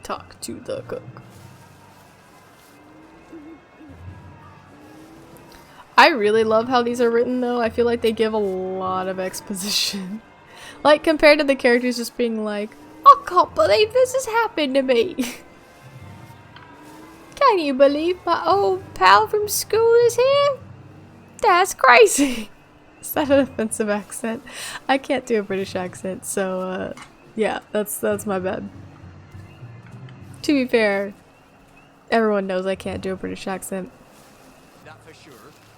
talk to the cook. I really love how these are written though. I feel like they give a lot of exposition. Like compared to the characters just being like, I can't believe this has happened to me. Can you believe my old pal from school is here? That's crazy. Is that an offensive accent? I can't do a British accent, so yeah, that's my bad. To be fair, everyone knows I can't do a British accent. That for sure.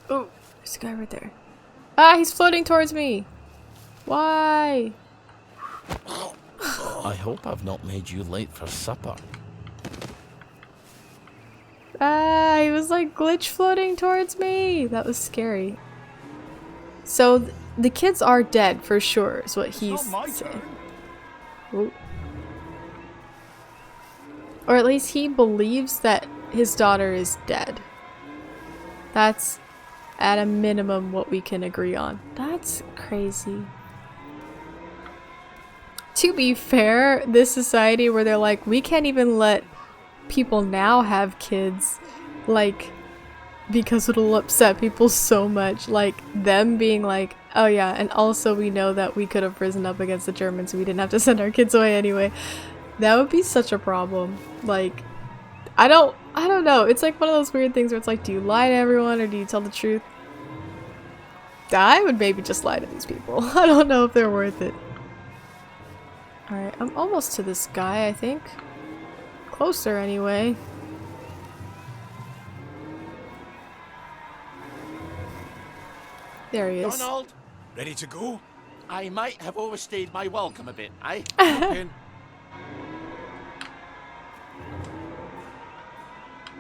Oh, there's a guy right there. Ah, he's floating towards me. Why? I hope I've not made you late for supper. Ah, he was like glitch floating towards me. That was scary. So the kids are dead for sure, is what he's saying. Ooh. Or at least he believes that his daughter is dead. That's at a minimum what we can agree on. That's crazy. To be fair, this society where they're like, we can't even let people now have kids, like, because it'll upset people so much. Like, them being like, oh yeah, and also we know that we could have risen up against the Germans, so we didn't have to send our kids away anyway. That would be such a problem. Like, I don't know. It's like one of those weird things where it's like, do you lie to everyone or do you tell the truth? I would maybe just lie to these people. I don't know if they're worth it. Alright, I'm almost to this guy, I think. Closer, anyway. There he is. Donald, Ready to go? I might have overstayed my welcome a bit, eh? In.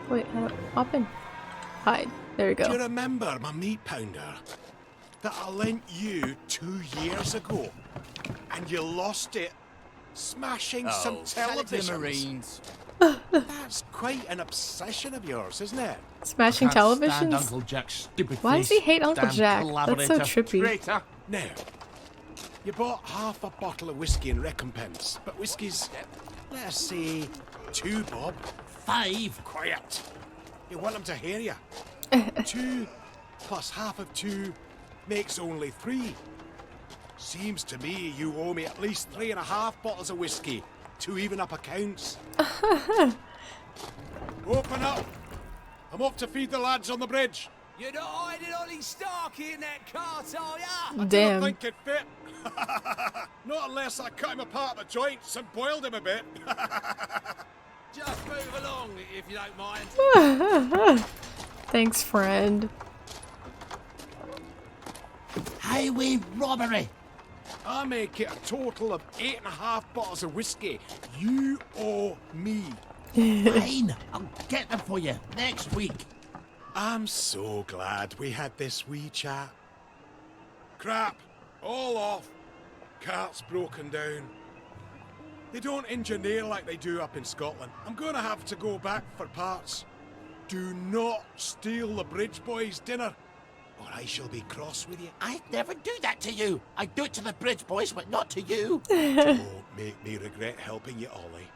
Wait, hop in. Hide. There we Do you go. remember my meat pounder that I lent you 2 years ago? And you lost it smashing some televisions. Marines. That's quite an obsession of yours, isn't it? Smashing Stand televisions? Uncle Jack's stupid Why does he face. hate Uncle Damn Jack? That's so collaborator. trippy. Traitor. Now, you bought half a bottle of whiskey in recompense, but whiskey's, let's say, 2 bob. 5. Quiet. You want them to hear you. 2 plus half of 2 makes only 3. Seems to me you owe me at least 3.5 bottles of whiskey to even up accounts. Open up. I'm off to feed the lads on the bridge. You're not hiding Ollie Starkey in that cart, are ya? Damn. Don't think it fit. Not unless I cut him apart at the joints and boiled him a bit. Just move along, if you don't mind. Thanks, friend. Highway robbery. I make it a total of 8.5 bottles of whiskey. You owe me. Fine. I'll get them for you next week. I'm so glad we had this wee chat. Crap, all off. Cart's broken down. They don't engineer like they do up in Scotland. I'm gonna have to go back for parts. Do not steal the bridge boys' dinner, or I shall be cross with you. I'd never do that to you. I do it to the bridge boys, but not to you. Don't make me regret helping you, Ollie.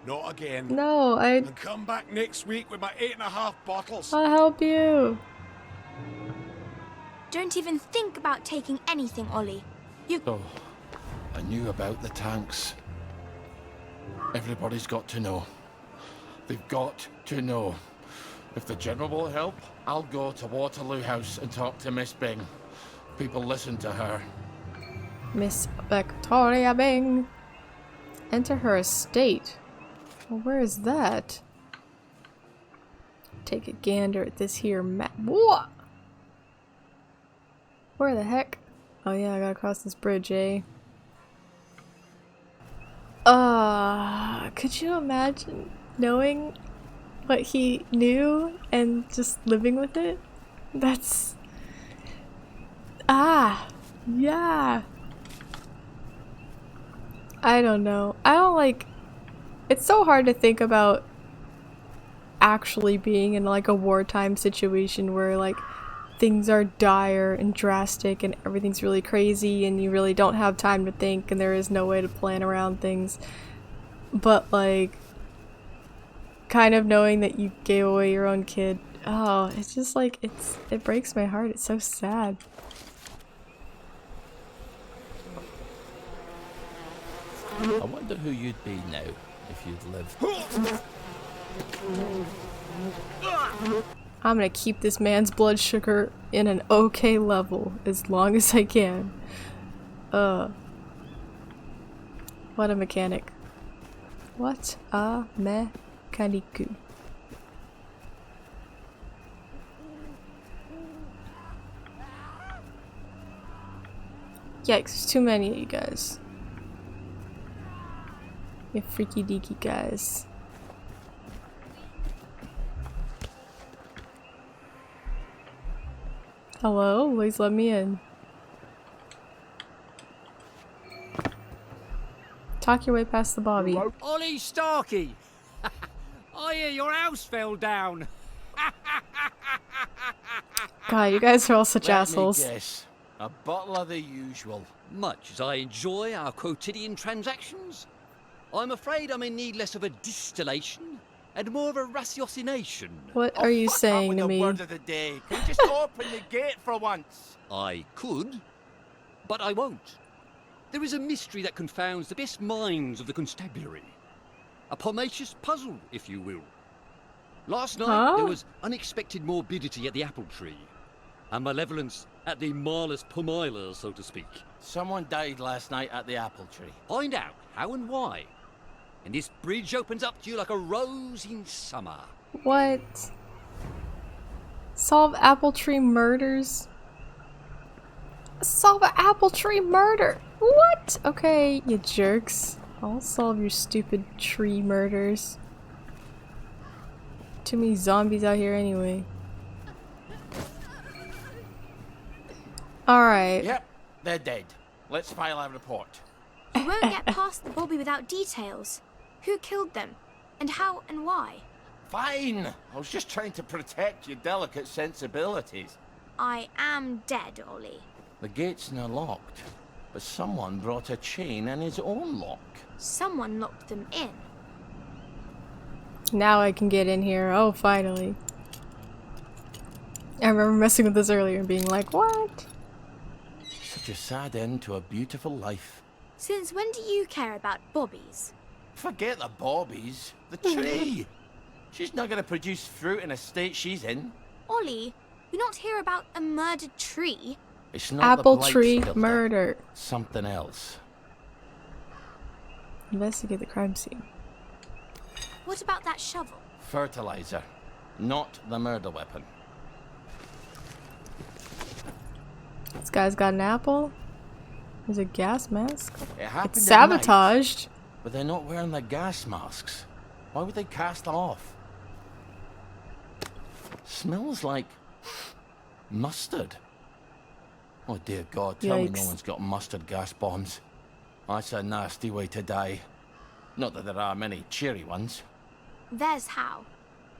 Not again. No, And come back next week with my 8.5 bottles. I'll help you. Don't even think about taking anything, Ollie. Oh, I knew about the tanks. Everybody's got to know. They've got to know. If the General will help, I'll go to Waterloo House and talk to Miss Byng. People listen to her. Miss Victoria Byng. Enter her estate. Well, where is that? Take a gander at this here map. What? Where the heck? Oh yeah, I gotta cross this bridge, eh? Could you imagine knowing what he knew and just living with it? That's... yeah. I don't know. I don't like... It's so hard to think about actually being in like a wartime situation where like things are dire and drastic and everything's really crazy and you really don't have time to think and there is no way to plan around things. But like kind of knowing that you gave away your own kid. Oh, it's just like, it breaks my heart. It's so sad. I wonder who you'd be now if you'd lived. I'm gonna keep this man's blood sugar in an okay level as long as I can. What a mechanic. What a mechaniku. Yikes, there's too many of you guys. You freaky deaky guys. Hello, please let me in. Talk your way past the Bobby. Ollie Starkey! I hear your house fell down. God, you guys are all such assholes. Let me guess. A bottle of the usual. Much as I enjoy our quotidian transactions, I'm afraid I'm in need less of a distillation and more of a ratiocination. What are you Fuck saying up with to the me? word of the day. Can you just open the gate for once? I could, but I won't. There is a mystery that confounds the best minds of the constabulary. A pomacious puzzle, if you will. Last night, there was unexpected morbidity at the apple tree, and malevolence at the Marlus Pomiler, so to speak. Someone died last night at the apple tree. Find out how and why, and this bridge opens up to you like a rose in summer. What? Solve apple tree murders? Solve an apple tree murder? What? Okay, you jerks. I'll solve your stupid tree murders. Too many zombies out here anyway. Alright. Yep, they're dead. Let's file a report. You won't get past the Bobby without details. Who killed them? And how and why? Fine. I was just trying to protect your delicate sensibilities. I am dead, Ollie. The gate's now locked, but someone brought a chain and his own lock. Someone locked them in. Now I can get in here. Oh, finally. I remember messing with this earlier and being like, what? Such a sad end to a beautiful life. Since when do you care about Bobbies? Forget the bobbies. The tree. She's not going to produce fruit in a state she's in. Ollie, you not hear about a murdered tree? It's not Apple the blight tree filter. murder. Something else. Investigate the crime scene. What about that shovel? Fertilizer. Not the murder weapon. This guy's got an apple. There's a gas mask. It happened It's at night, sabotaged. but they're not wearing the gas masks. Why would they cast them off? Smells like mustard. Oh dear God, tell me no Yikes. one's got mustard gas bombs. That's a nasty way to die. Not that there are many cheery ones. There's how.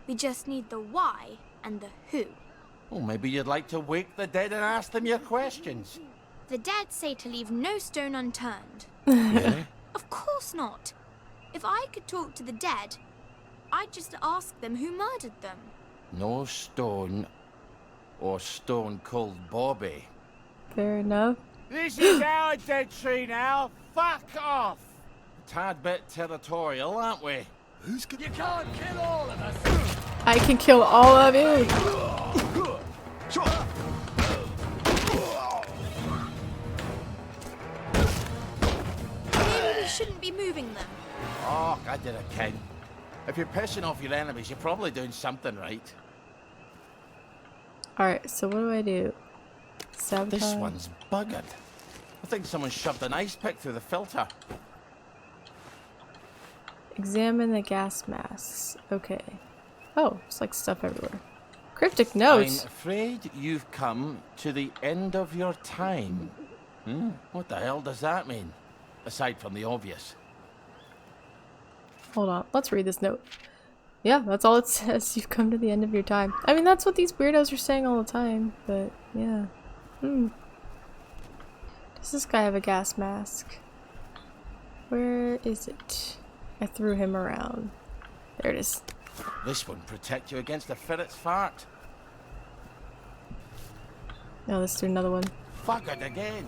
We just need the why and the who. Oh, maybe you'd like to wake the dead and ask them your questions. The dead say to leave no stone unturned. Really? Of course not. If I could talk to the dead, I'd just ask them who murdered them. No stone or Stone Cold Bobby. Fair enough. This is our dead tree now. Fuck off. Tad bit territorial, aren't we? Who's gonna... You can't kill all of us. I can kill all of you. Maybe we shouldn't be moving them. Oh, I did a king. If you're pissing off your enemies, you're probably doing something right. Alright, so what do I do? Sabotage. This one's buggered. I think someone shoved an ice pick through the filter. Examine the gas masks. Okay. Oh, it's like stuff everywhere. Cryptic notes. I'm afraid you've come to the end of your time. What the hell does that mean? Aside from the obvious. Hold on, let's read this note. Yeah, that's all it says. You've come to the end of your time. I mean, that's what these weirdos are saying all the time, but yeah. Does this guy have a gas mask? Where is it? I threw him around. There it is. This one protect you against a ferret's fart. Now let's do another one. Fuck it again.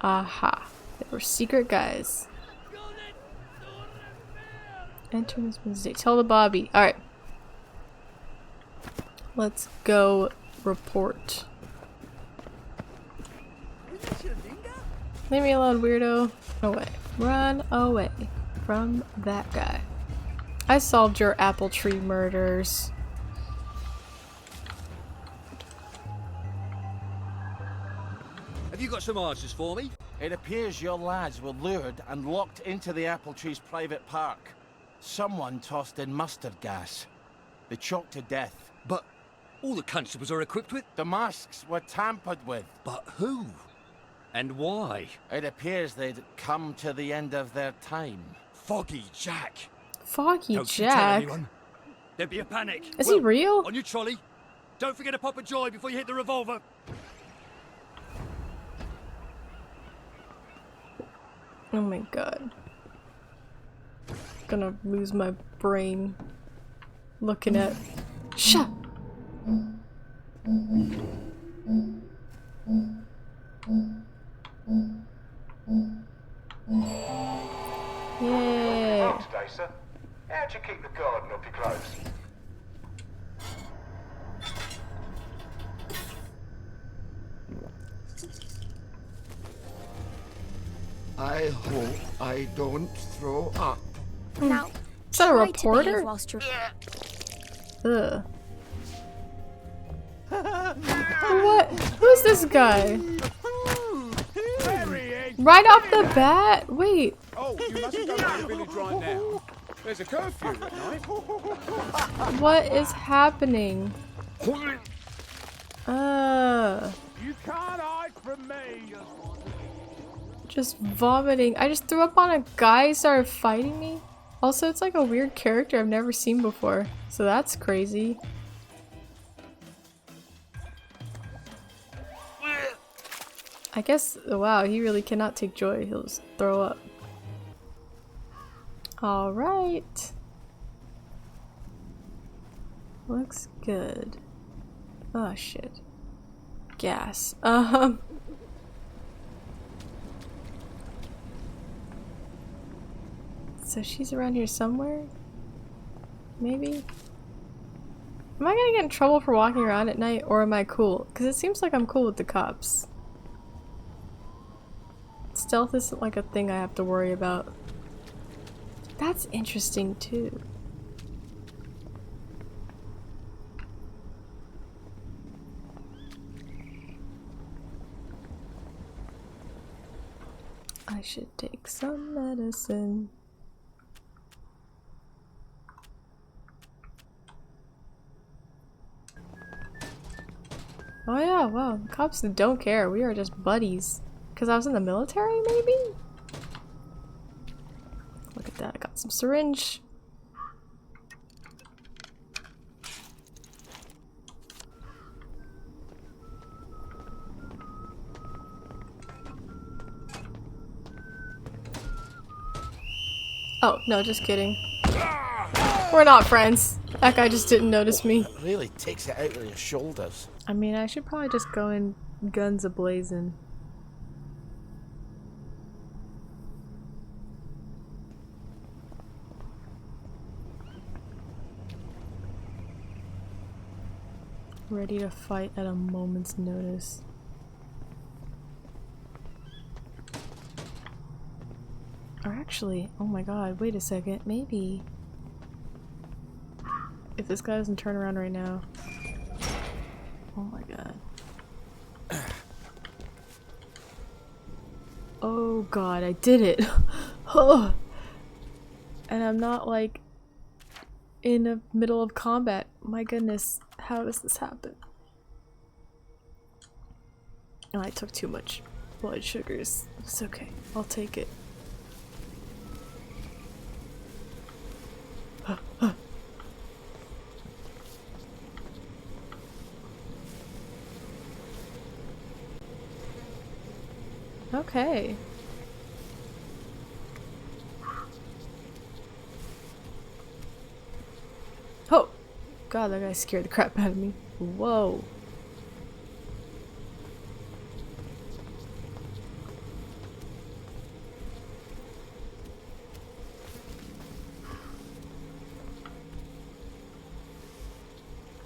Aha. They were secret guys. Enter this mistake. Tell the Bobby. Alright. Let's go report. Leave me alone, weirdo. Away. Run away from that guy. I solved your apple tree murders. Have you got some answers for me? It appears your lads were lured and locked into the apple tree's private park. Someone tossed in mustard gas. They choked to death. But all the constables are equipped with... The masks were tampered with. But who? And why? It appears they'd come to the end of their time. Foggy Jack. Foggy Don't you tell Jack. anyone. There'd be a panic. Is he real? On your trolley. Don't forget to pop a joy before you hit the revolver. Oh my god. Gonna lose my brain looking at. Shut! Yay! Well, today, sir. How'd you keep the garden up your clothes? I hope I don't throw up. Now, Is that a try to behave reporter? whilst you're... Ugh. What? Who's this guy? Right off the bat? Wait. Oh, you mustn't go to the village right now. There's a curfew at night. What is happening? You can't hide from me. Just vomiting. I just threw up on a guy, started fighting me. Also, it's like a weird character I've never seen before. So that's crazy. I guess, wow, he really cannot take joy. He'll just throw up. Alright. Looks good. Oh shit. Gas. So she's around here somewhere? Maybe? Am I gonna get in trouble for walking around at night, or am I cool? Because it seems like I'm cool with the cops. Stealth isn't like a thing I have to worry about. That's interesting too. I should take some medicine. Oh yeah, wow, the cops don't care. We are just buddies. Because I was in the military, maybe? Look at that, I got some syringe. Oh, no, just kidding. We're not friends. That guy just didn't notice me. It really takes it out of your shoulders. I mean, I should probably just go in guns a-blazing. Ready to fight at a moment's notice. Or actually, oh my god, wait a second, maybe... If this guy doesn't turn around right now... Oh my god. Oh god, I did it! Oh. And I'm not like in the middle of combat. My goodness, how does this happen? Oh, I took too much blood sugars. It's okay, I'll take it. Okay. god, that guy scared the crap out of me. Whoa.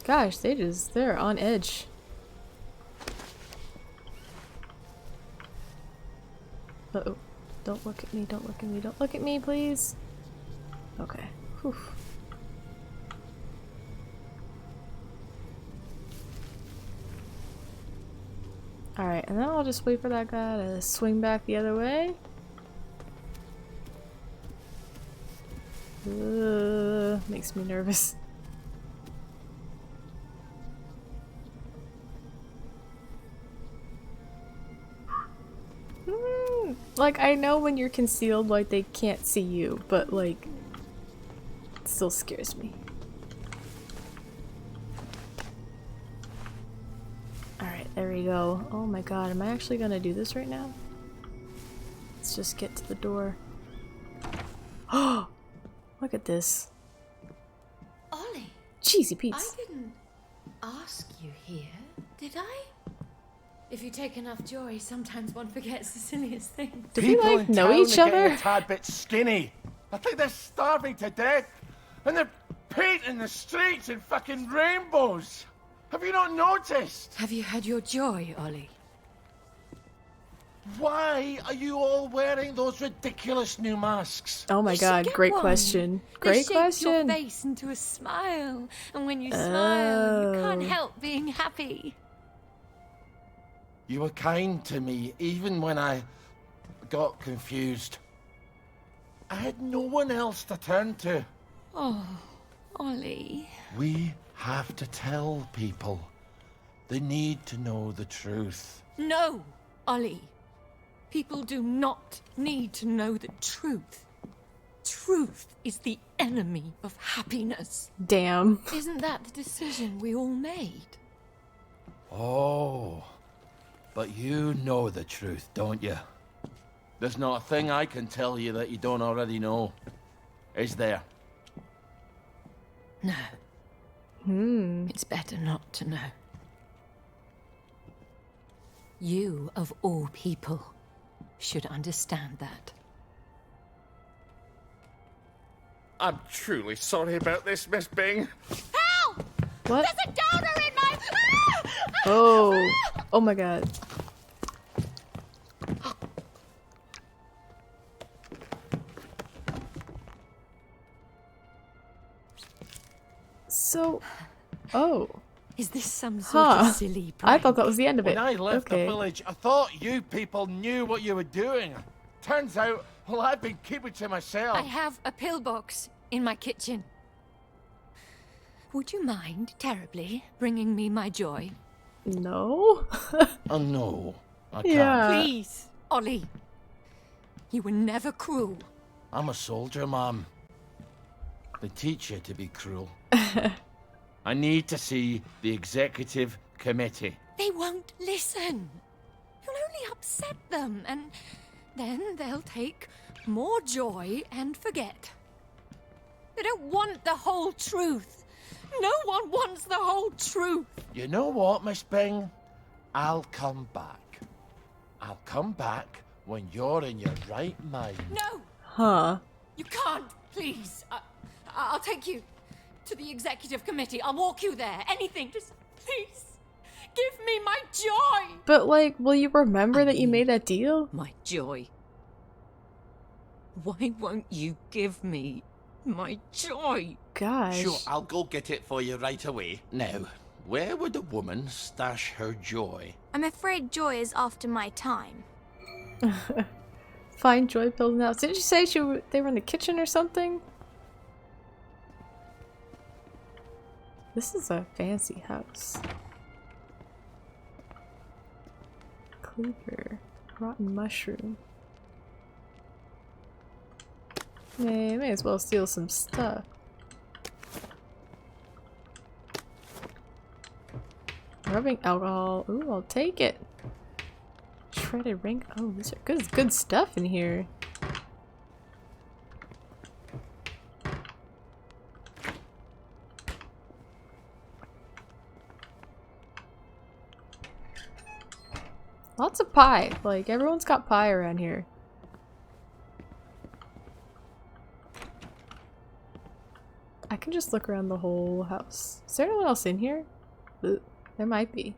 Gosh, they're on edge. Uh-oh. Don't look at me, don't look at me, don't look at me, please. Okay. Whew. Alright, and then I'll just wait for that guy to swing back the other way. Makes me nervous. Like, I know when you're concealed, like, they can't see you, but, like, it still scares me. Alright, there we go. Oh my god, am I actually gonna do this right now? Let's just get to the door. Oh! Look at this. Ollie, Cheesy Pete's. I didn't ask you here, did I? If you take enough joy, sometimes one forgets the silliest things. Do we, like, know each other? A tad bit skinny. I think they're starving to death. And they're painting the streets in fucking rainbows. Have you not noticed? Have you had your joy, Ollie? Why are you all wearing those ridiculous new masks? Oh my You should god, get great one. question. They Great shape your question. face into a smile, and when you smile, you can't Oh. help being happy. You were kind to me even when I got confused. I had no one else to turn to. Oh, Ollie. We have to tell people. They need to know the truth. No, Ollie. People do not need to know the truth. Truth is the enemy of happiness. Damn. Isn't that the decision we all made? Oh, but you know the truth, don't you? There's not a thing I can tell you that you don't already know. Is there? No. It's better not to know. You, of all people, should understand that. I'm truly sorry about this, Miss Byng. Help! What? There's a donor in my... Oh. Oh my god. So... Oh. Is this some sort of Huh. silly I prank? thought that was the end of it. When I left Okay. the village, I thought you people knew what you were doing. Turns out, well, I've been keeping to myself. I have a pillbox in my kitchen. Would you mind terribly bringing me my joy? No? Oh, no. I can't. Yeah. Please, Ollie. You were never cruel. I'm a soldier, Mom. They teach you to be cruel. I need to see the executive committee. They won't listen. You'll only upset them, and then they'll take more joy and forget. They don't want the whole truth. No one wants the whole truth. You know what, Miss Byng? I'll come back. I'll come back when you're in your right mind. No, Huh. you can't, please. I'll take you to the executive committee. I'll walk you there. Anything, just please. Give me my joy. But, like, will you remember that you made that deal? My joy. Why won't you give me my joy? Gosh. Sure, I'll go get it for you right away. Now, where would a woman stash her joy? I'm afraid joy is after my time. Find joy pills now. Didn't you say they were in the kitchen or something? This is a fancy house. Cleaver. Rotten mushroom. May as well steal some stuff. Rubbing alcohol. Ooh, I'll take it. Shredded ring. Oh, these are good stuff in here. Lots of pie. Like, everyone's got pie around here. I can just look around the whole house. Is there anyone else in here? Ugh, there might be.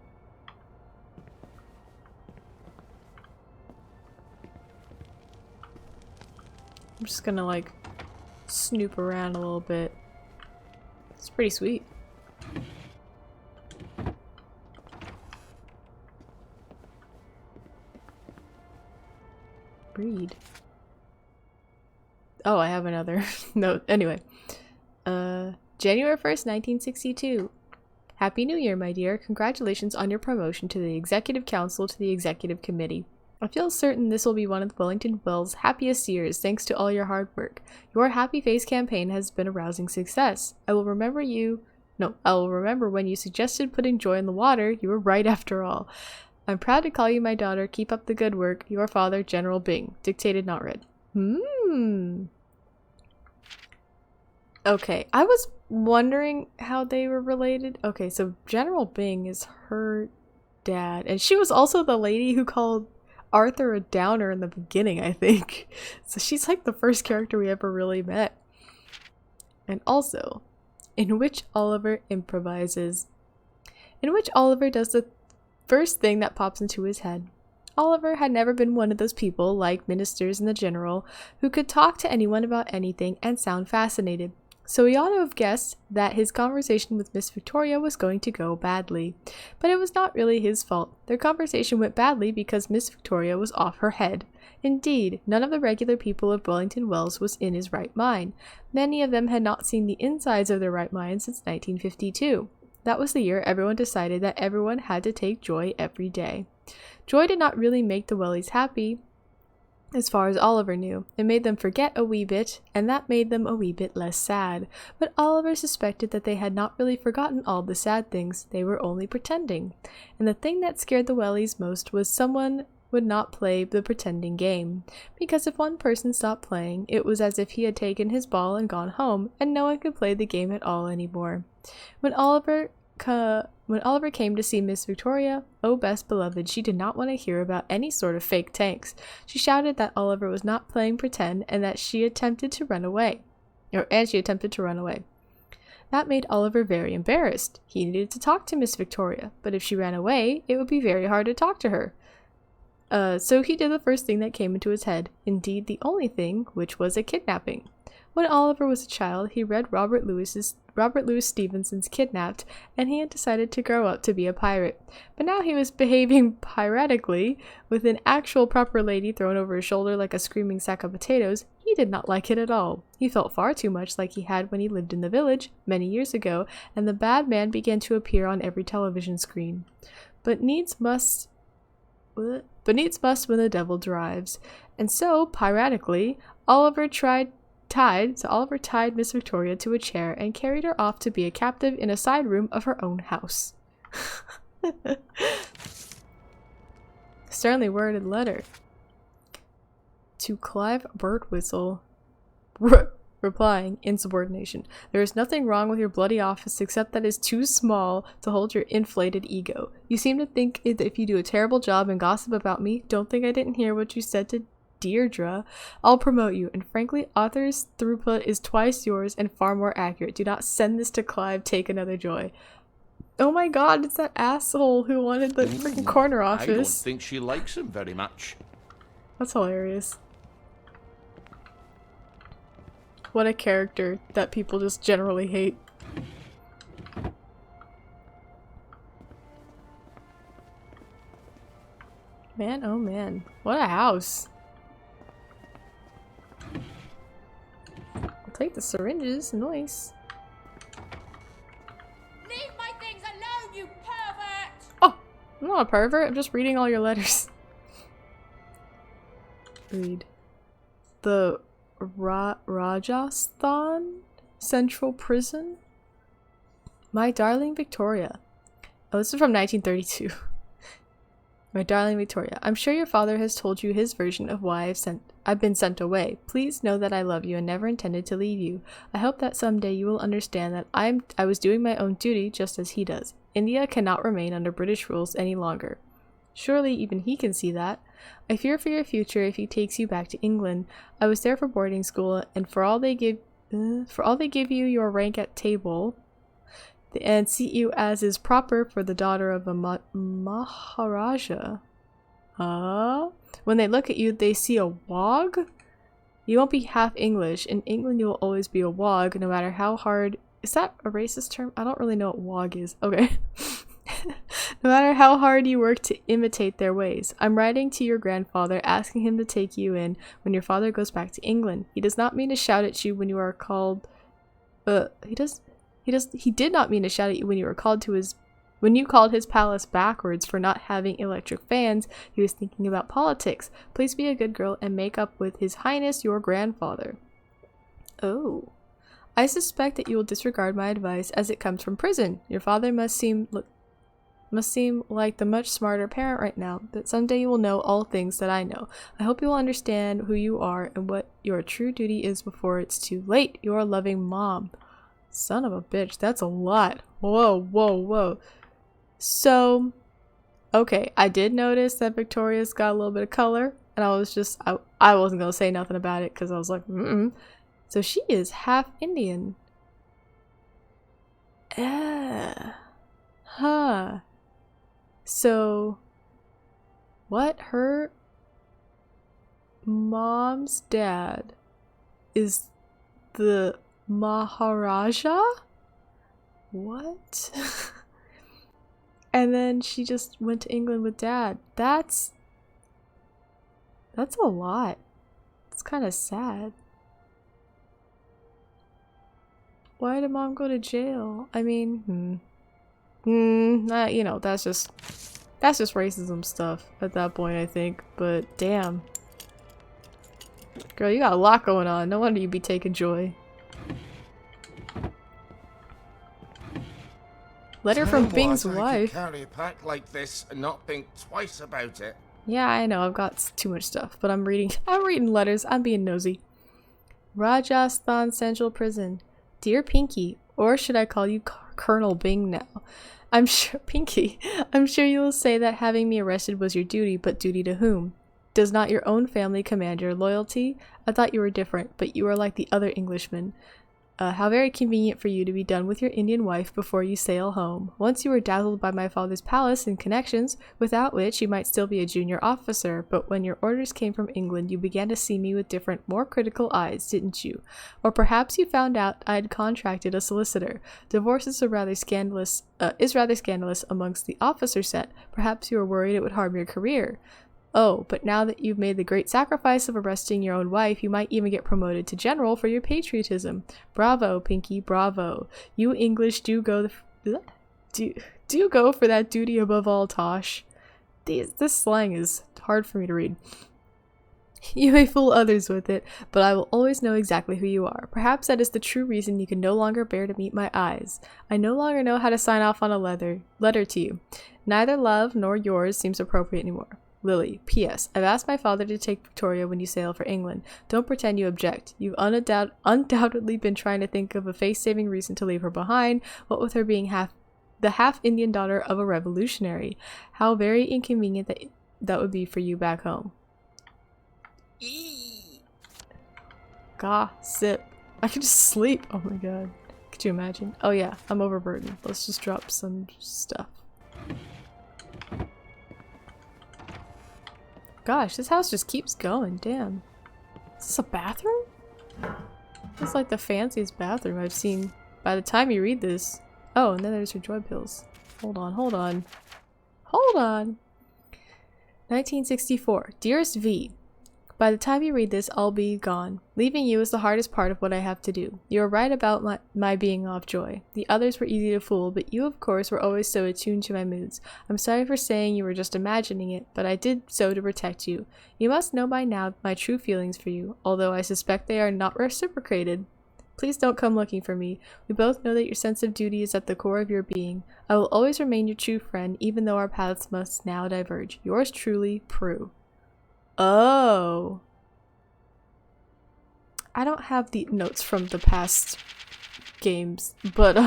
I'm just gonna like snoop around a little bit. It's pretty sweet. Breed. Oh, I have another note. Anyway. January 1st, 1962. Happy New Year, my dear. Congratulations on your promotion to the Executive Council to the Executive Committee. I feel certain this will be one of Wellington Wells' happiest years thanks to all your hard work. Your Happy Face campaign has been a rousing success. I will remember when you suggested putting Joy in the water. You were right after all. I'm proud to call you my daughter. Keep up the good work. Your father, General Byng. Dictated, not read. Okay, I was wondering how they were related. Okay, so General Byng is her dad, and she was also the lady who called Arthur a downer in the beginning, I think. So she's like the first character we ever really met. And also, in which Oliver improvises. In which Oliver does the first thing that pops into his head. Oliver had never been one of those people, like ministers and the general, who could talk to anyone about anything and sound fascinated. So he ought to have guessed that his conversation with Miss Victoria was going to go badly. But it was not really his fault. Their conversation went badly because Miss Victoria was off her head. Indeed, none of the regular people of Wellington Wells was in his right mind. Many of them had not seen the insides of their right minds since 1952. That was the year everyone decided that everyone had to take Joy every day. Joy did not really make the Wellies happy, as far as Oliver knew. It made them forget a wee bit, and that made them a wee bit less sad. But Oliver suspected that they had not really forgotten all the sad things, they were only pretending. And the thing that scared the Wellies most was someone would not play the pretending game. Because if one person stopped playing, it was as if he had taken his ball and gone home, and no one could play the game at all anymore. When Oliver came to see Miss Victoria, oh best beloved, she did not want to hear about any sort of fake tanks. She shouted that Oliver was not playing pretend and that she attempted to run away. That made Oliver very embarrassed. He needed to talk to Miss Victoria, but if she ran away, it would be very hard to talk to her. So he did the first thing that came into his head, indeed the only thing, which was a kidnapping. When Oliver was a child, he read Robert Louis Stevenson's Kidnapped, and he had decided to grow up to be a pirate. But now he was behaving piratically, with an actual proper lady thrown over his shoulder like a screaming sack of potatoes. He did not like it at all. He felt far too much like he had when he lived in the village, many years ago, and the bad man began to appear on every television screen. But needs must when the devil drives. And so, piratically, Oliver tied Miss Victoria to a chair and carried her off to be a captive in a side room of her own house. Sternly worded letter. To Clive Birtwhistle, replying, insubordination. There is nothing wrong with your bloody office except that it is too small to hold your inflated ego. You seem to think that if you do a terrible job and gossip about me, don't think I didn't hear what you said to Deirdre, I'll promote you, and frankly, Arthur's throughput is twice yours and far more accurate. Do not send this to Clive, take another Joy. Oh my god, it's that asshole who wanted the freaking corner office. I don't think she likes him very much. That's hilarious. What a character that people just generally hate. Man, oh man. What a house. I'll take the syringes. Nice. Leave my things alone, you pervert! Oh! I'm not a pervert. I'm just reading all your letters. Read. The Rajasthan Central Prison? My darling Victoria. Oh, this is from 1932. My darling Victoria, I'm sure your father has told you his version of why I've been sent away. Please know that I love you and never intended to leave you. I hope that someday you will understand that I was doing my own duty just as he does. India cannot remain under British rules any longer. Surely even he can see that. I fear for your future if he takes you back to England. I was there for boarding school, and for all they give you your rank at table, and seat you as is proper for the daughter of a Maharaja. When they look at you, they see a wog? You won't be half English. In England, you will always be a wog, no matter how hard... Is that a racist term? I don't really know what wog is. Okay. No matter how hard you work to imitate their ways. I'm writing to your grandfather, asking him to take you in when your father goes back to England. He does not mean to shout at you when you are called... He did not mean to shout at you when you were called to his... When you called his palace backwards for not having electric fans, he was thinking about politics. Please be a good girl and make up with His Highness your grandfather. Oh. I suspect that you will disregard my advice as it comes from prison. Your father must seem like the much smarter parent right now, but someday you will know all things that I know. I hope you will understand who you are and what your true duty is before it's too late. Your loving mom. Son of a bitch, that's a lot. Whoa, whoa, whoa. So, okay, I did notice that Victoria's got a little bit of color, and I was just, I wasn't going to say nothing about it because I was like, So she is half Indian. Huh. So, what? Her mom's dad is the Maharaja? What? And then she just went to England with dad. That's a lot. It's kind of sad. Why did mom go to jail? I mean, you know, that's just racism stuff at that point, I think. But damn. Girl, you got a lot going on. No wonder you'd be taking joy. Letter from Byng's wife. I could carry a pack like this and not think twice about it. Yeah, I know. I've got too much stuff, but I'm reading letters. I'm being nosy. Rajasthan Central Prison. Dear Pinky, or should I call you Colonel Byng now? I'm sure you will say that having me arrested was your duty, but duty to whom? Does not your own family command your loyalty? I thought you were different, but you are like the other Englishmen. How very convenient for you to be done with your Indian wife before you sail home. Once you were dazzled by my father's palace and connections, without which you might still be a junior officer, but when your orders came from England, you began to see me with different, more critical eyes, didn't you? Or perhaps you found out I had contracted a solicitor. Divorce is rather scandalous amongst the officer set. Perhaps you were worried it would harm your career. Oh, but now that you've made the great sacrifice of arresting your own wife, you might even get promoted to general for your patriotism. Bravo, Pinky, bravo. You English do go for that duty above all, Tosh. This slang is hard for me to read. You may fool others with it, but I will always know exactly who you are. Perhaps that is the true reason you can no longer bear to meet my eyes. I no longer know how to sign off on a letter to you. Neither love nor yours seems appropriate anymore. Lily, P.S. I've asked my father to take Victoria when you sail for England. Don't pretend you object. You've undoubtedly been trying to think of a face-saving reason to leave her behind, what with her being the half-Indian daughter of a revolutionary. How very inconvenient that would be for you back home. Gossip. I could just sleep. Oh my god. Could you imagine? Oh yeah, I'm overburdened. Let's just drop some stuff. Gosh, this house just keeps going. Damn. Is this a bathroom? It's like the fanciest bathroom I've seen by the time you read this. Oh, and then there's her joy pills. Hold on, hold on. Hold on! 1964. Dearest V, by the time you read this, I'll be gone. Leaving you is the hardest part of what I have to do. You are right about my being off joy. The others were easy to fool, but you, of course, were always so attuned to my moods. I'm sorry for saying you were just imagining it, but I did so to protect you. You must know by now my true feelings for you, although I suspect they are not reciprocated. Please don't come looking for me. We both know that your sense of duty is at the core of your being. I will always remain your true friend, even though our paths must now diverge. Yours truly, Prue. Oh. I don't have the notes from the past games, but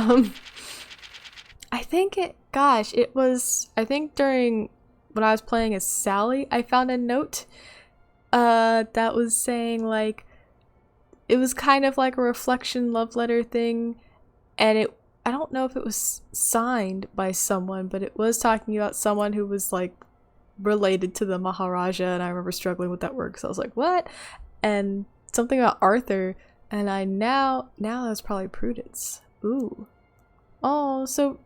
I think it was, I think during when I was playing as Sally, I found a note that was saying like it was kind of like a reflection love letter thing, and I don't know if it was signed by someone, but it was talking about someone who was like related to the Maharaja, and I remember struggling with that word because I was like, what? And something about Arthur, and I now that's probably Prudence. Ooh. Oh, so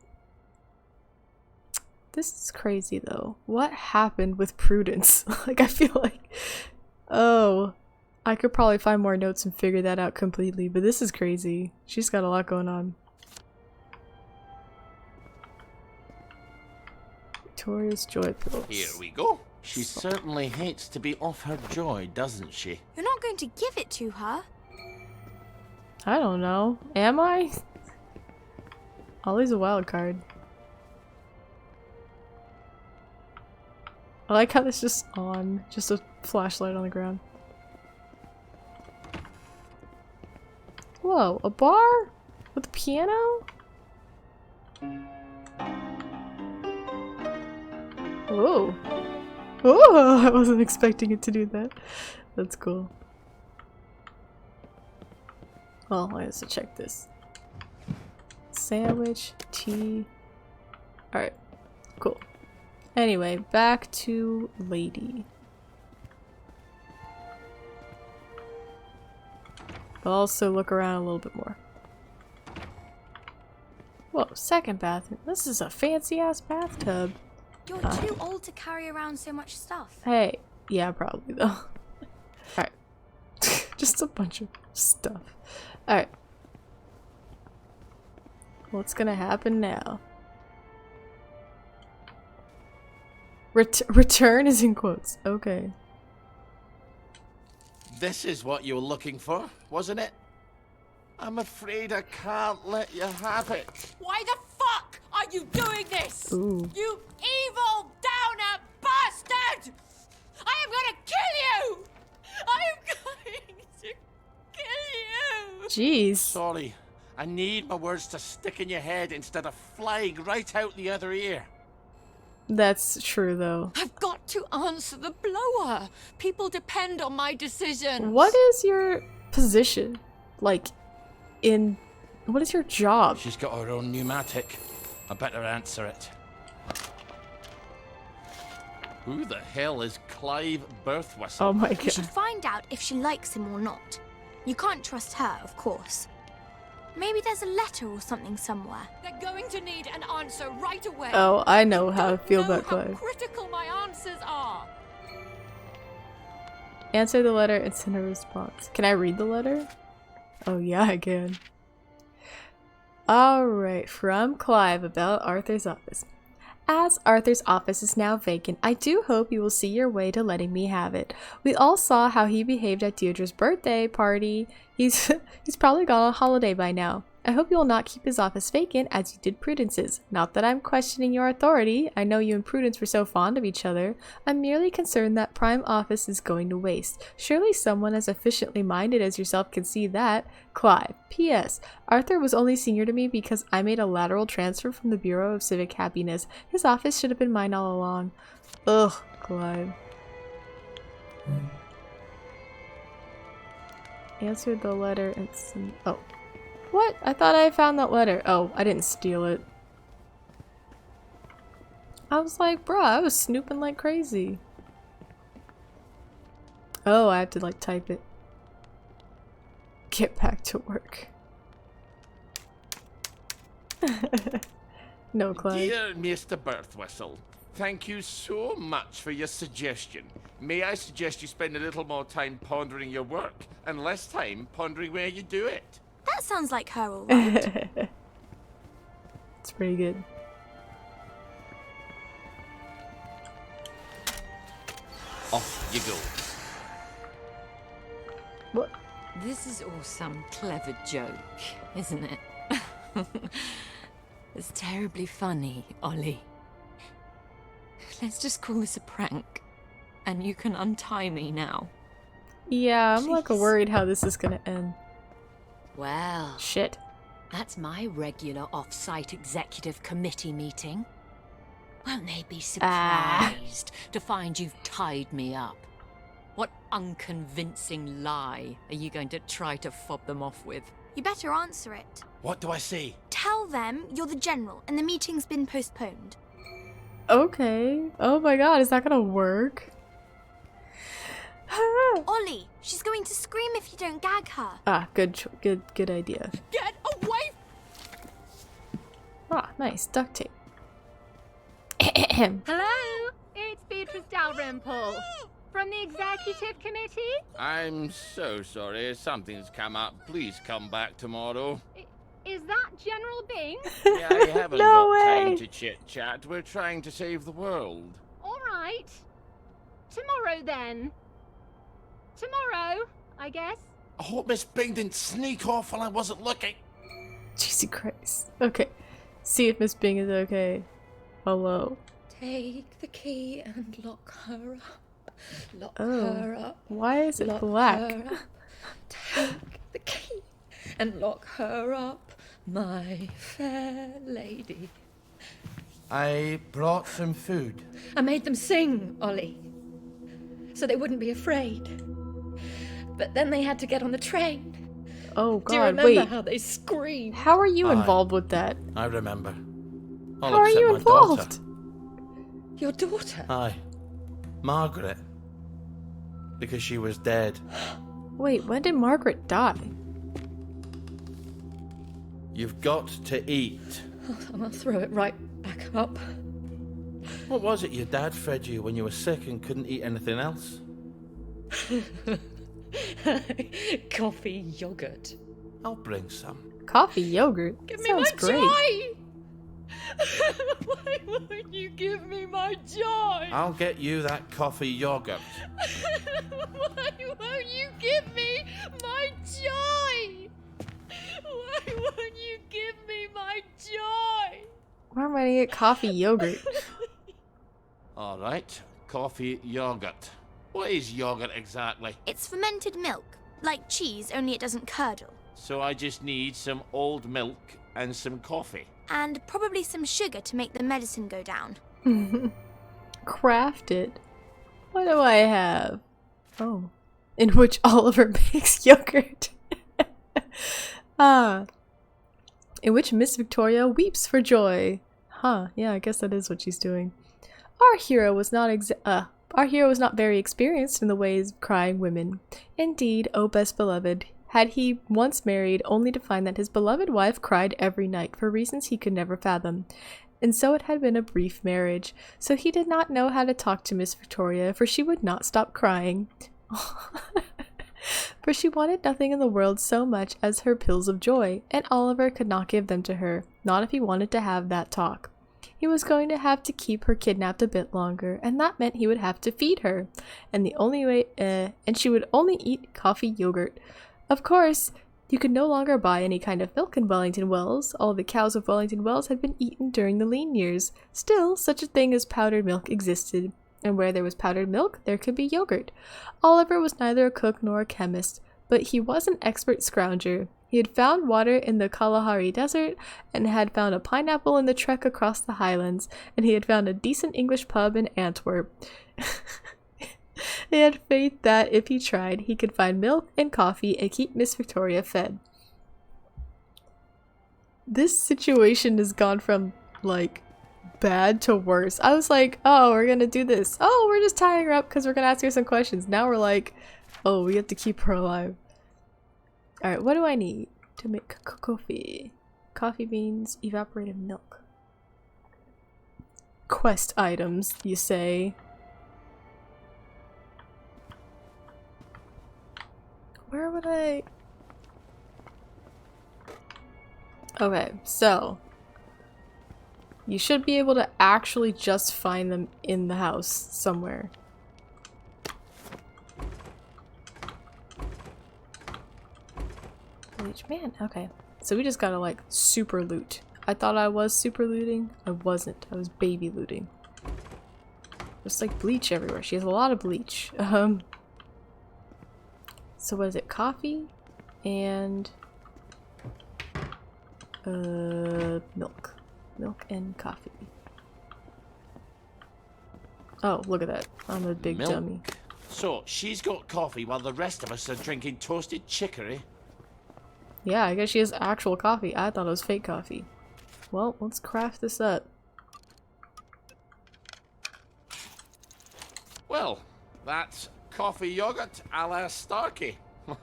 this is crazy though. What happened with Prudence? Like, I feel like, oh, I could probably find more notes and figure that out completely, but this is crazy. She's got a lot going on. Victoria's Joy Pills. Here we go. She certainly hates to be off her joy, doesn't she? You're not going to give it to her? I don't know. Am I? Ollie's a wild card. I like how this just on. Just a flashlight on the ground. Whoa, a bar? With a piano? Whoa. Oh, I wasn't expecting it to do that. That's cool. Well, I have to check this. Sandwich, tea. Alright, cool. Anyway, back to Lady. I'll also look around a little bit more. Whoa, second bathroom. This is a fancy ass bathtub. You're too old to carry around so much stuff. Hey, yeah, probably though. Alright. Just a bunch of stuff. Alright. What's gonna happen now? Return is in quotes. Okay. This is what you were looking for, wasn't it? I'm afraid I can't let you have it. Why the fuck are you doing this? Ooh. You evil downer bastard! I am gonna kill you! I am going to kill you! Jeez. Sorry, I need my words to stick in your head instead of flying right out the other ear. That's true though. I've got to answer the blower. People depend on my decisions. What is your position? Like, what is your job? She's got her own pneumatic. I better answer it. Who the hell is Clive Birthwhistle? Oh my You god. should find out if she likes him or not. You can't trust her, of course. Maybe there's a letter or something somewhere. They're going to need an answer right away. Oh, I know how I Don't feel know about how Clive. critical my answers are. Answer the letter and send a response. Can I read the letter? Oh yeah, I can. Alright, from Clive about Arthur's office. As Arthur's office is now vacant, I do hope you will see your way to letting me have it. We all saw how he behaved at Deirdre's birthday party. He's probably gone on holiday by now. I hope you will not keep his office vacant as you did Prudence's. Not that I'm questioning your authority. I know you and Prudence were so fond of each other. I'm merely concerned that prime office is going to waste. Surely someone as efficiently minded as yourself can see that. Clive. P.S. Arthur was only senior to me because I made a lateral transfer from the Bureau of Civic Happiness. His office should have been mine all along. Ugh, Clive. Answer the letter and send. Oh. What? I thought I found that letter. Oh, I didn't steal it. I was like, bruh, I was snooping like crazy. Oh, I have to like type it. Get back to work. No, Clive. Dear Mr. Birthwhistle, thank you so much for your suggestion. May I suggest you spend a little more time pondering your work and less time pondering where you do it? That sounds like her, all right. It's pretty good. Off you go. What? This is all some clever joke, isn't it? It's terribly funny, Ollie. Let's just call this a prank, and you can untie me now. Yeah, I'm like Please. worried how this is gonna end. Well, Shit. that's my regular off-site executive committee meeting. Won't they be surprised to find you've tied me up? What unconvincing lie are you going to try to fob them off with? You better answer it. What do I say? Tell them you're the general and the meeting's been postponed. Okay. Oh my god, is that gonna work? Ollie, she's going to scream if you don't gag her. Ah, good idea. Get away! Ah, nice. Duct tape. Hello, it's Beatrice Dalrymple from the Executive Committee. I'm so sorry. Something's come up. Please come back tomorrow. Is that General Byng? Yeah, I haven't No got time way. to chit-chat. We're trying to save the world. All right. Tomorrow then. Tomorrow, I guess. I hope Miss Byng didn't sneak off while I wasn't looking. Jesus Christ. Okay. See if Miss Byng is okay. Hello. Take the key and lock her up. Lock Oh. her up. Why is it Lock black? her up. Take the key and lock her up, my fair lady. I brought some food. I made them sing, Ollie, so they wouldn't be afraid. But then they had to get on the train. Oh Do you god, remember wait. how they screamed? How are you Aye. involved with that? I remember. All How are except you my involved? daughter. Your daughter? Aye. Margaret. Because she was dead. Wait, when did Margaret die? You've got to eat. And I'll throw it right back up. What was it your dad fed you when you were sick and couldn't eat anything else? Coffee yogurt. I'll bring some. Coffee yogurt? Give me Sounds my great. joy! Why won't you give me my joy? I'll get you that coffee yogurt. Why won't you give me my joy? Why won't you give me my joy? Why am I gonna get coffee yogurt? All right, coffee yogurt. What is yogurt exactly? It's fermented milk, like cheese, only it doesn't curdle. So I just need some old milk and some coffee. And probably some sugar to make the medicine go down. Crafted. What do I have? Oh. In which Oliver makes yogurt. In which Miss Victoria weeps for joy. Huh, yeah, I guess that is what she's doing. Our hero was not very experienced in the ways of crying women. Indeed, oh best beloved, had he once married only to find that his beloved wife cried every night for reasons he could never fathom. And so it had been a brief marriage, so he did not know how to talk to Miss Victoria, for she would not stop crying. For she wanted nothing in the world so much as her pills of joy, and Oliver could not give them to her, not if he wanted to have that talk. He was going to have to keep her kidnapped a bit longer, and that meant he would have to feed her, and the only way, and she would only eat coffee yogurt. Of course, you could no longer buy any kind of milk in Wellington Wells. All the cows of Wellington Wells had been eaten during the lean years. Still, such a thing as powdered milk existed, and where there was powdered milk, there could be yogurt. Oliver was neither a cook nor a chemist, but he was an expert scrounger. He had found water in the Kalahari Desert, and had found a pineapple in the trek across the highlands, and he had found a decent English pub in Antwerp. He had faith that, if he tried, he could find milk and coffee and keep Miss Victoria fed. This situation has gone from, like, bad to worse. I was like, oh, we're gonna do this. Oh, we're just tying her up because we're gonna ask her some questions. Now we're like, oh, we have to keep her alive. Alright, what do I need to make coffee? Coffee beans, evaporated milk. Quest items, you say? Where would I... Okay, so... you should be able to actually just find them in the house somewhere. Bleach man, okay. So we just gotta like super loot. I thought I was super looting. I wasn't. I was baby looting. Just like bleach everywhere. She has a lot of bleach. So what is it? Coffee and milk. Milk and coffee. Oh, look at that. I'm a big Milk. dummy. So, she's got coffee while the rest of us are drinking toasted chicory. Yeah, I guess she has actual coffee. I thought it was fake coffee. Well, let's craft this up. Well, that's coffee yogurt a la Starkey. I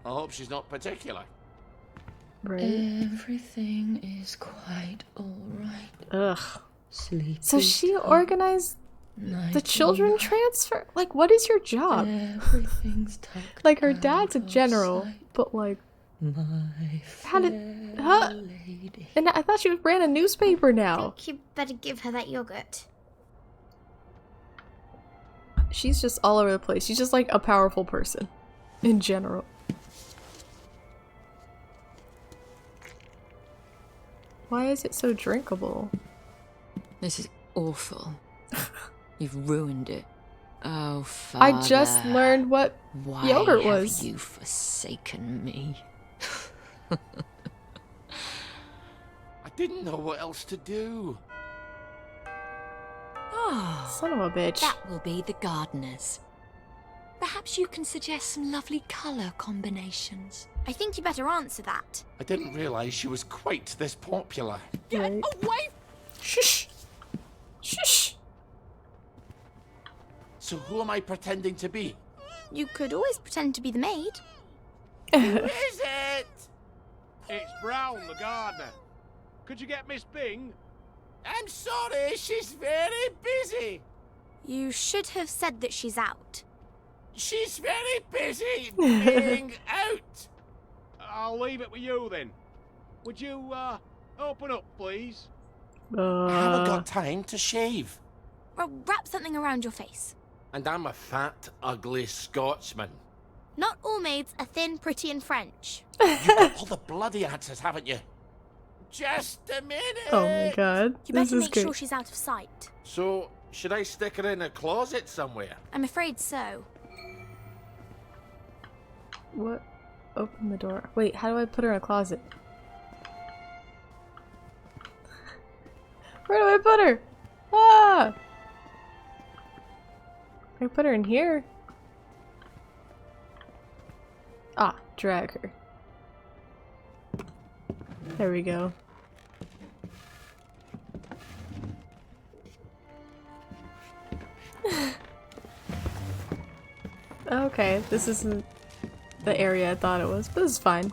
hope she's not particular. Right. Everything is quite alright. Ugh. Sleep. So she organized the children transfer? Like, what is your job? Everything's tucked Like, her dad's a general, but like, how did, huh? And I thought she ran a newspaper I now. think you better give her that yogurt. She's just all over the place. She's just like a powerful person in general. Why is it so drinkable? This is awful. You've ruined it. Oh, Father. I just learned what yogurt was. Why have you forsaken me? I didn't know what else to do. Oh, Son of a bitch. that will be the gardeners. Perhaps you can suggest some lovely colour combinations. I think you better answer that. I didn't realise she was quite this popular. Right. Away! Shush! Shush! So who am I pretending to be? You could always pretend to be the maid. Who is it? It's Brown, the gardener. Could you get Miss Byng? I'm sorry, she's very busy. You should have said that she's out. She's very busy being out. I'll leave it with you then. Would you, open up, please? I haven't got time to shave. Well, wrap something around your face. And I'm a fat, ugly Scotsman. Not all maids are thin, pretty, and French. You've got all the bloody answers, haven't you? Just a minute. Oh my god. You This better is make great. sure she's out of sight. So, should I stick her in a closet somewhere? I'm afraid so. What? Open the door. Wait, how do I put her in a closet? Where do I put her? Ah! I put her in here. Ah, drag her. There we go. Okay, this isn't the area I thought it was, but this is fine.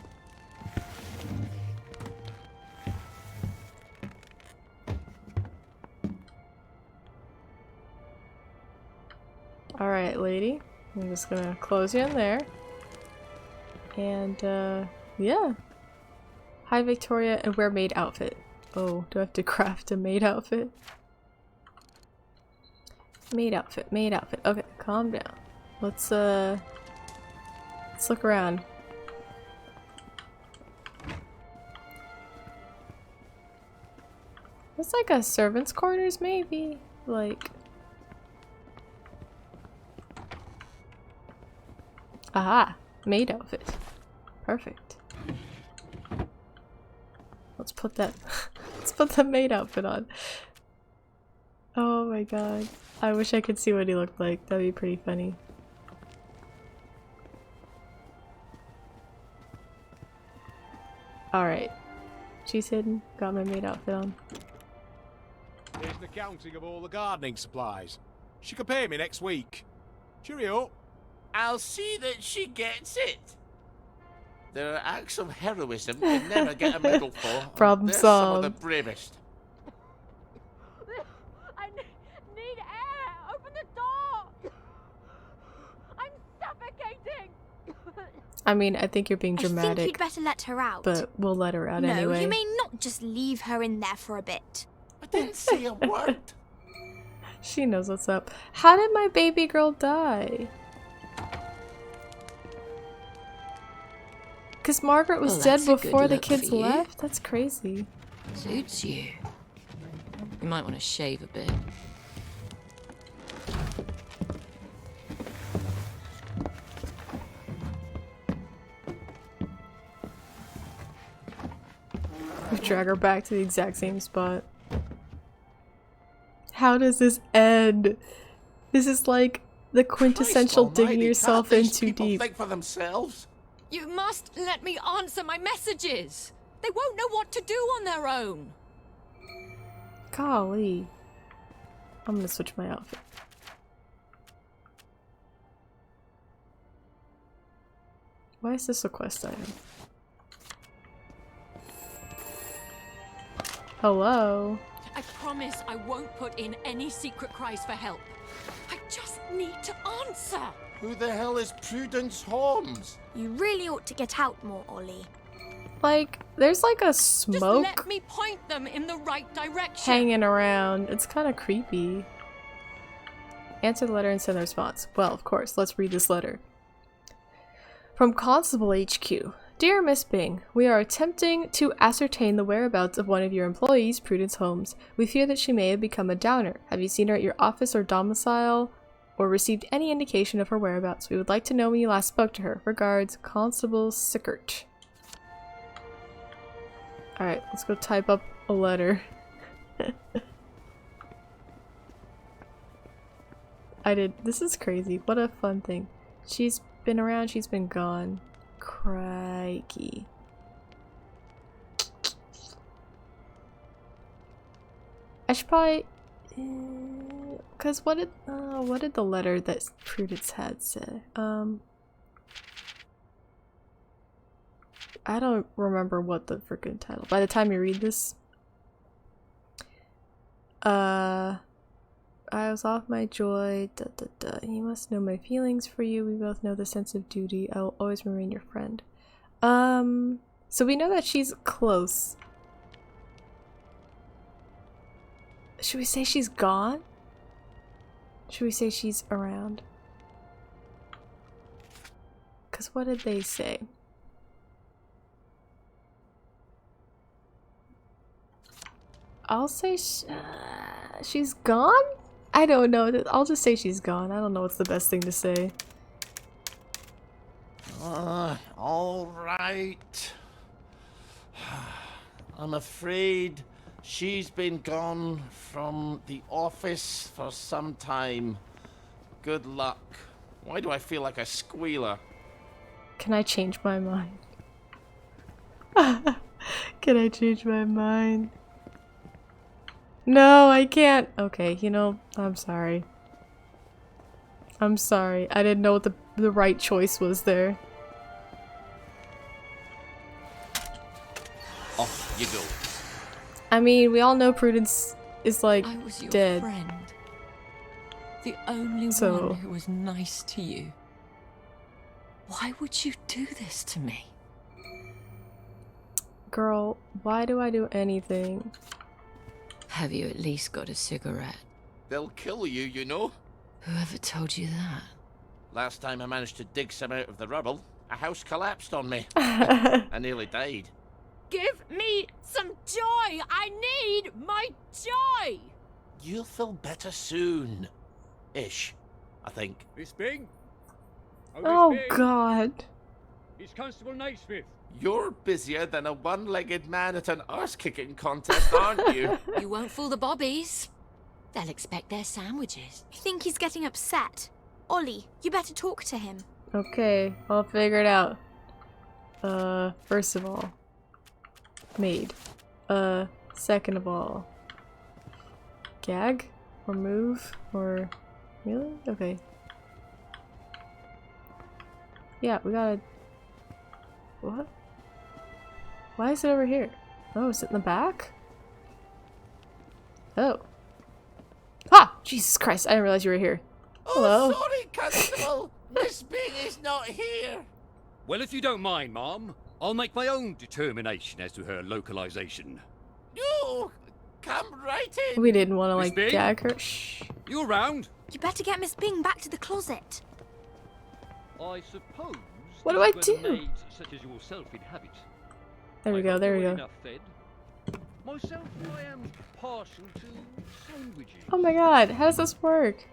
Alright, lady. I'm just gonna close you in there. And, yeah. Hi, Victoria, and wear maid outfit. Oh, do I have to craft a maid outfit? Maid outfit, maid outfit. Okay, calm down. Let's look around. It's like a servant's quarters, maybe? Like... Aha! Maid outfit. Perfect. Let's put that... let's put the maid outfit on. Oh my god. I wish I could see what he looked like. That'd be pretty funny. Alright. She's hidden. Got my maid outfit on. Here's the counting of all the gardening supplies. She can pay me next week. Cheerio. I'll see that she gets it. There are acts of heroism you never get a medal for. Problem They're solved. some of the bravest. I need air! Open the door! I'm suffocating! I mean, I think you're being I think dramatic, you'd better let her out. but we'll let her out no, anyway. you may not just leave her in there for a bit. I didn't say a word. She knows what's up. How did my baby girl die? Because Margaret was Well, dead that's a good before the look kids for you. left? That's crazy. Suits you. You might want to shave a bit. We drag her back to the exact same spot. How does this end? This is like the quintessential Christ digging almighty, yourself can't in these too people deep. think for themselves? You must let me answer my messages. They won't know what to do on their own. Golly. I'm gonna switch my outfit. Why is this a quest item? Hello? I promise I won't put in any secret cries for help. I just need to answer. Who the hell is Prudence Holmes? You really ought to get out more, Ollie. Like, there's like a Just smoke let me point them in the right direction. hanging around. It's kind of creepy. Answer the letter and send a response. Well, of course, let's read this letter. From Constable HQ. Dear Miss Byng, we are attempting to ascertain the whereabouts of one of your employees, Prudence Holmes. We fear that she may have become a downer. Have you seen her at your office or domicile, or received any indication of her whereabouts? We would like to know when you last spoke to her. Regards, Constable Sickert. Alright, let's go type up a letter. This is crazy. What a fun thing. She's been around, she's been gone. Crikey. I should probably... Cause what did the letter that Prudence had say? I don't remember what the freaking title. By the time you read this, I was off my joy. You must know my feelings for you. We both know the sense of duty. I will always remain your friend. So we know that she's close. Should we say she's gone? Should we say she's around? Cause what did they say? I'll say she's gone? I don't know. I'll just say she's gone. I don't know what's the best thing to say. All right. I'm afraid she's been gone from the office for some time. Good luck. Why do I feel like a squealer? Can I change my mind? Can I change my mind? No, I can't. Okay, you know, I'm sorry. I'm sorry. I didn't know what the right choice was there. Off you go. I mean, we all know Prudence is like I was your dead. friend. The only So- one who was nice to you. Why would you do this to me? Girl, why do I do anything? Have you at least got a cigarette? They'll kill you, you know. Whoever told you that? Last time I managed to dig some out of the rubble, a house collapsed on me. I nearly died. Give me some joy! I need my joy! You'll feel better soon. Ish, I think. Miss Byng? Oh Miss Byng? god. It's Constable Naismith. You're busier than a one-legged man at an arse-kicking contest, aren't you? You won't fool the bobbies. They'll expect their sandwiches. I think he's getting upset. Ollie, you better talk to him. Okay, I'll figure it out. First of all, maid. Second of all, gag or move or really? Okay. Yeah, we gotta. What? Why is it over here? Oh, is it in the back? Oh. Ah! Jesus Christ, I didn't realize you were here. Hello. Oh, sorry, Constable. Miss Byng is not here. Well, if you don't mind, Mom, I'll make my own determination as to her localization. No, come right in. We didn't want to Miss like Byng? gag her. Shh. You around? You better get Miss Byng back to the closet. I suppose. What this do I is where do? maids such as yourself inhabit. There we I go, hope there we you're go. enough fed. Myself, I am partial to sandwiches. Oh my god, how does this work?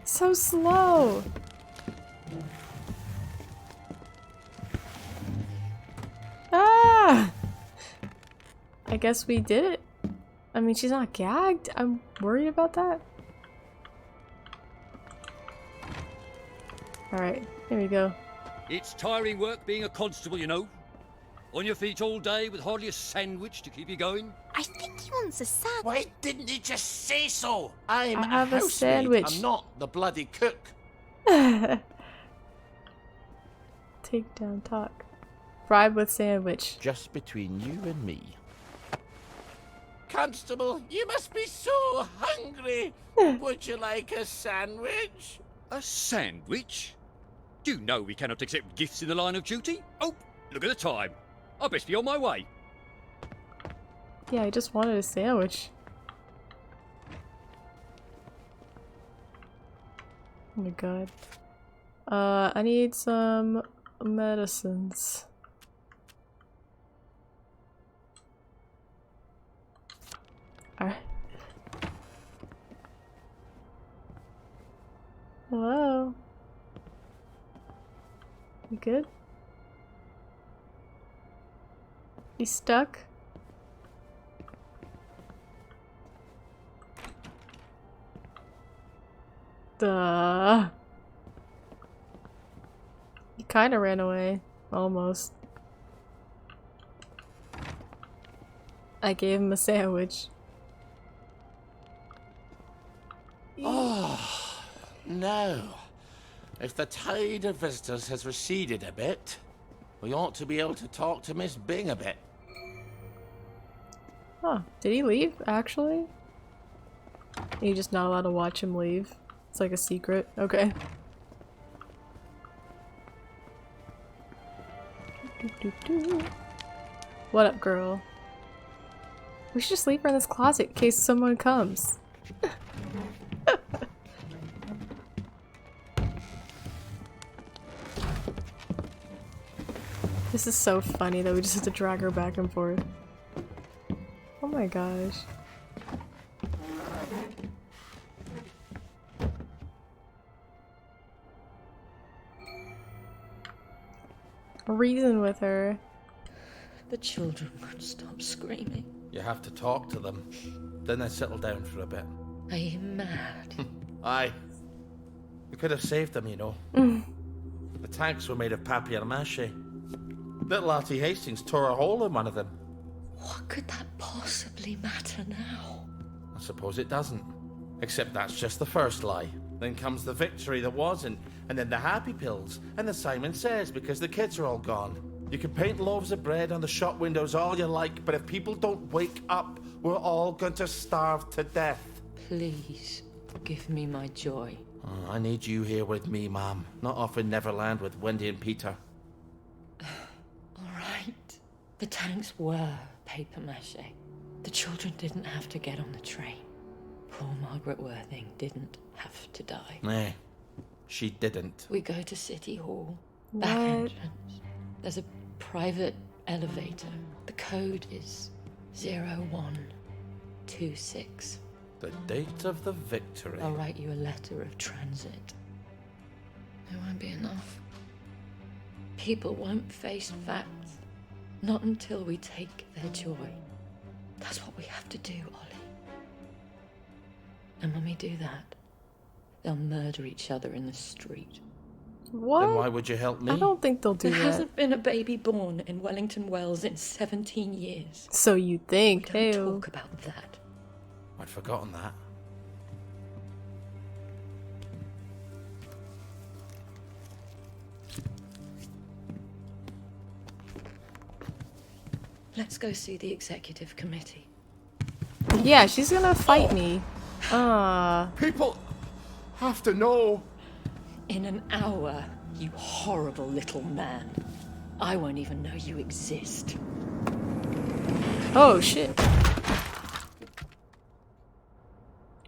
So slow. Ah! I guess we did it. I mean, she's not gagged. I'm worried about that. Alright, here we go. It's tiring work being a constable, you know. On your feet all day with hardly a sandwich to keep you going. I think he wants a sandwich. Why didn't you just say so? I'm I have a housemaid. sandwich. I'm not the bloody cook. Take down talk. Fried with sandwich. Just between you and me. Constable, you must be so hungry. Would you like a sandwich? A sandwich? Do you know we cannot accept gifts in the line of duty? Oh, look at the time. I best be on my way. Yeah, I just wanted a sandwich. Oh my god. I need some medicines. Alright. Hello? You good? You stuck? Duh. He kinda ran away. Almost. I gave him a sandwich. Oh, no. If the tide of visitors has receded a bit, we ought to be able to talk to Miss Byng a bit. Huh. Did he leave, actually? You're just not allowed to watch him leave. It's like a secret. Okay. What up, girl? We should just leave her in this closet in case someone comes. This is so funny that we just have to drag her back and forth. Oh my gosh. Reason with her. The children won't stop screaming. You have to talk to them. Then they settle down for a bit. Are you mad? Aye. We could have saved them, you know. The tanks were made of papier-mâché. Little Artie Hastings tore a hole in one of them. What could that possibly matter now? I suppose it doesn't. Except that's just the first lie. Then comes the victory that wasn't, and then the happy pills, and the Simon Says because the kids are all gone. You can paint loaves of bread on the shop windows all you like, but if people don't wake up, we're all going to starve to death. Please, give me my joy. Oh, I need you here with me, Mom. Not off in Neverland with Wendy and Peter. All right. The tanks were papier-mâché. The children didn't have to get on the train. Poor Margaret Worthing didn't have to die. Nah, she didn't. We go to City Hall. Back entrance. There's a private elevator. The code is 0126. The date of the victory. I'll write you a letter of transit. It won't be enough. People won't face facts. Not until we take their joy. That's what we have to do, Ollie. And when we do that, they'll murder each other in the street. What? Then why would you help me? I don't think they'll do There that. hasn't been a baby born in Wellington Wells in 17 years. So you think, We hey. don't talk about that. I'd forgotten that. Let's go see the executive committee. Yeah, she's gonna fight me. People have to know. In an hour, you horrible little man. I won't even know you exist. Oh shit.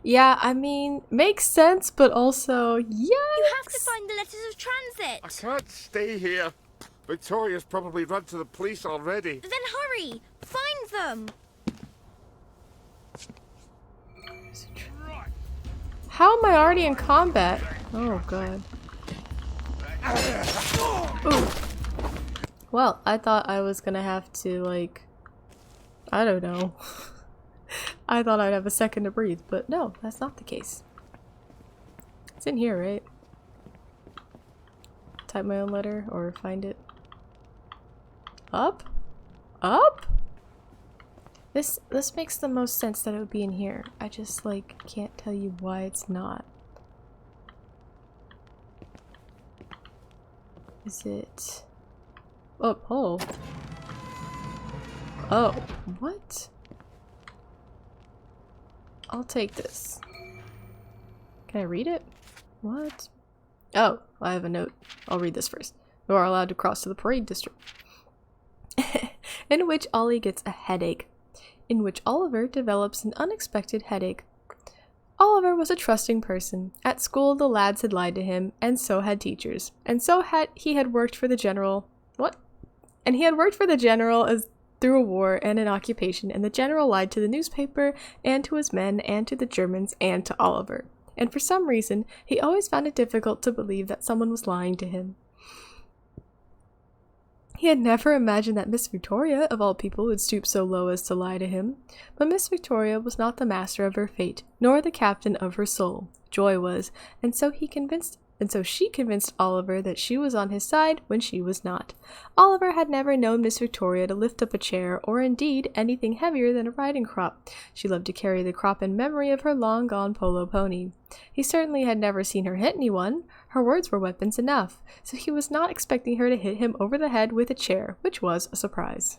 Yeah, I mean, makes sense, but also, yeah. You have to find the letters of transit. I can't stay here. Victoria's probably run to the police already. Then hurry, find them. How am I already in combat? Oh god. Ooh. Well, I thought I was gonna have to, like, I don't know, I thought I'd have a second to breathe, but no, that's not the case. It's in here, right? Type my own letter or find it. Up? Up? This makes the most sense that it would be in here. I just like can't tell you why it's not. Is it up? Oh. Oh, what? I'll take this. Can I read it? What? Oh, I have a note. I'll read this first. You are allowed to cross to the parade district. In which Ollie gets a headache. In which Oliver develops an unexpected headache. Oliver was a trusting person. At school, the lads had lied to him, and so had teachers. And so he had worked for the general. What? And he had worked for the general as through a war and an occupation, and the general lied to the newspaper, and to his men, and to the Germans, and to Oliver. And for some reason, he always found it difficult to believe that someone was lying to him. He had never imagined that Miss Victoria, of all people, would stoop so low as to lie to him. But Miss Victoria was not the master of her fate, nor the captain of her soul. Joy was, and so she convinced Oliver that she was on his side when she was not. Oliver had never known Miss Victoria to lift up a chair, or indeed anything heavier than a riding crop. She loved to carry the crop in memory of her long-gone polo pony. He certainly had never seen her hit anyone. Her words were weapons enough, so he was not expecting her to hit him over the head with a chair, which was a surprise.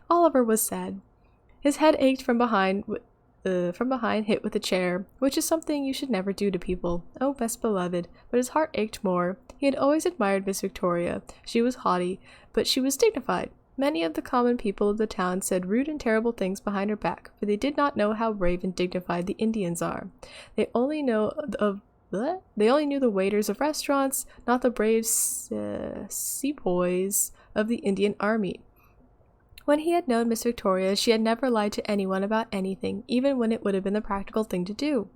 Oliver was sad. His head ached from behind, hit with a chair, which is something you should never do to people. Oh, best beloved. But his heart ached more. He had always admired Miss Victoria. She was haughty, but she was dignified. Many of the common people of the town said rude and terrible things behind her back, for they did not know how brave and dignified the Indians are. They only knew the waiters of restaurants, not the brave sepoys of the Indian army. When he had known Miss Victoria, she had never lied to anyone about anything, even when it would have been the practical thing to do.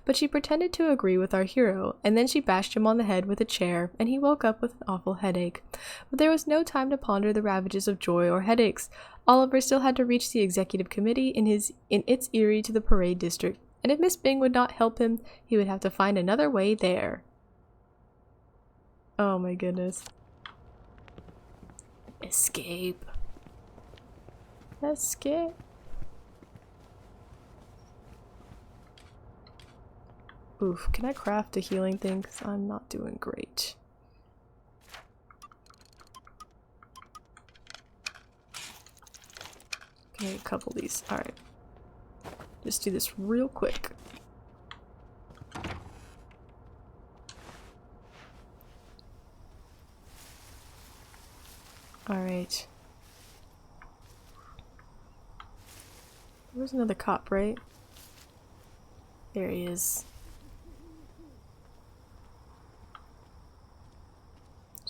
But she pretended to agree with our hero, and then she bashed him on the head with a chair, and he woke up with an awful headache. But there was no time to ponder the ravages of joy or headaches. Oliver still had to reach the executive committee in its eyrie to the parade district, and if Miss Byng would not help him, he would have to find another way there. Oh my goodness. Escape. Escape. Oof, can I craft a healing thing? Because I'm not doing great. Okay, a couple of these. Alright. Just do this real quick. Alright. There's another cop, right? There he is.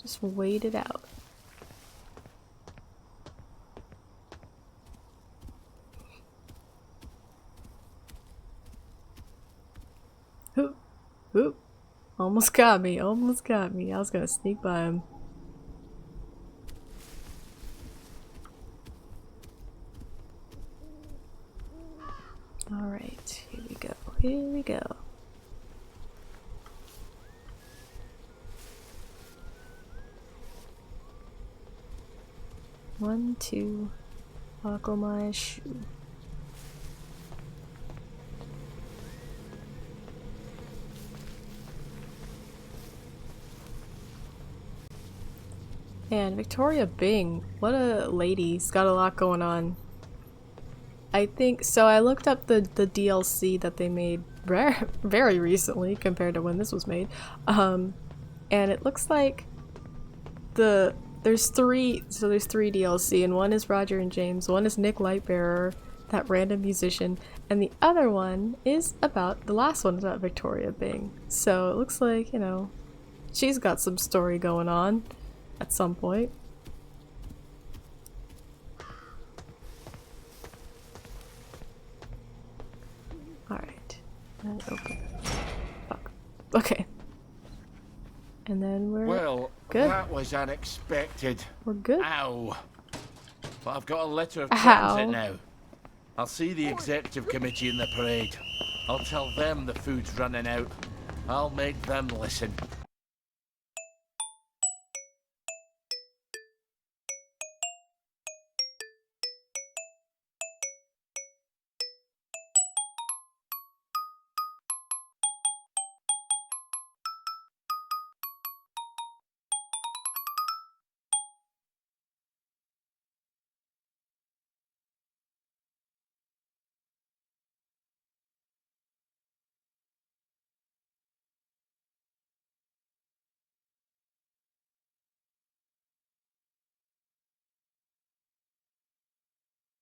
Just wait it out. Hoop, hoop. Almost got me, almost got me. I was gonna sneak by him. Alright, here we go, here we go. One, two, buckle my shoe. And Victoria Byng, what a lady. She's got a lot going on. I think so. I looked up the DLC that they made very recently compared to when this was made, and it looks like there's three DLC, and one is Roger and James, one is Nick Lightbearer, that random musician, and the other one is about the last one is about Victoria Byng. So it looks like, you know, she's got some story going on at some point. Alright. And open. Fuck. Okay. And then we're good. That was unexpected. We're good. Ow. But I've got a letter of transit now. I'll see the executive committee in the parade. I'll tell them the food's running out. I'll make them listen.